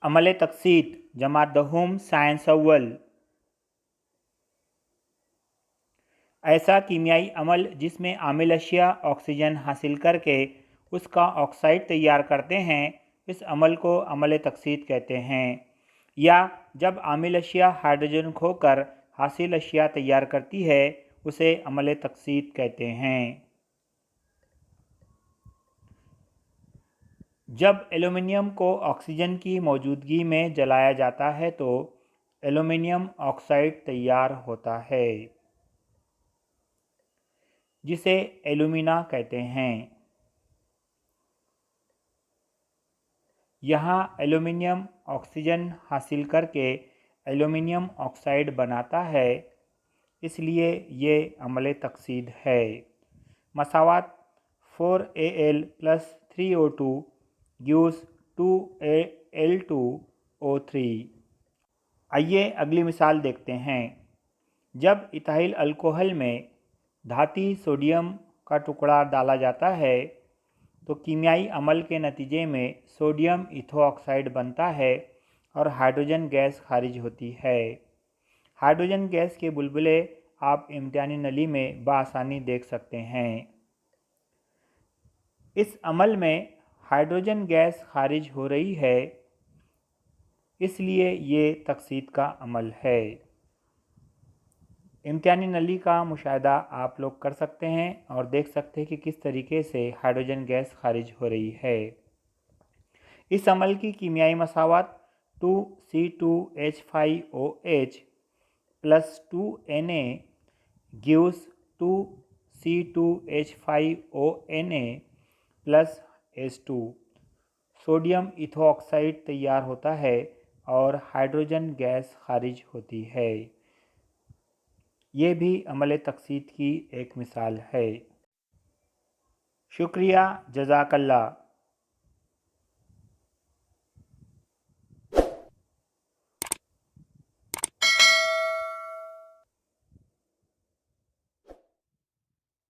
अमल तकसीद जमा दहुम साइंस अव्वल। ऐसा कीमियाई अमल जिसमें आमिल अशिया ऑक्सीजन हासिल करके उसका ऑक्साइड तैयार करते हैं, इस अमल को अमल तकसीद कहते हैं। या जब आमिल अशिया हाइड्रोजन खोकर हासिल अशिया तैयार करती है, उसे अमल तकसीद कहते हैं। जब एल्युमिनियम को ऑक्सीजन की मौजूदगी में जलाया जाता है तो एल्युमिनियम ऑक्साइड तैयार होता है, जिसे एल्यूमिना कहते हैं। यहाँ एल्युमिनियम ऑक्सीजन हासिल करके एल्युमिनियम ऑक्साइड बनाता है, इसलिए ये अमल तकसीद है। मसावात 4Al + 3O2 gives 2Al2O3। आइए अगली मिसाल देखते हैं। जब इथाइल अल्कोहल में धाती सोडियम का टुकड़ा डाला जाता है तो कीमियाई अमल के नतीजे में सोडियम इथोऑक्साइड बनता है और हाइड्रोजन गैस खारिज होती है। हाइड्रोजन गैस के बुलबुले आप इम्तिहानी नली में बआसानी देख सकते हैं। इस अमल में हाइड्रोजन गैस खारिज हो रही है, इसलिए ये तकसीद का अमल है। इम्तिहानी नली का मुशाहिदा आप लोग कर सकते हैं और देख सकते हैं कि किस तरीके से हाइड्रोजन गैस खारिज हो रही है। इस अमल की कीमियाई मसावत 2C2H5OH + 2Na gives 2C2H5ONa + H2। Sodium इथोऑक्साइड तैयार होता है और हाइड्रोजन गैस खारिज होती है। ये भी अमल तकसीद की एक मिसाल है। शुक्रिया, जज़ाकल्लाह।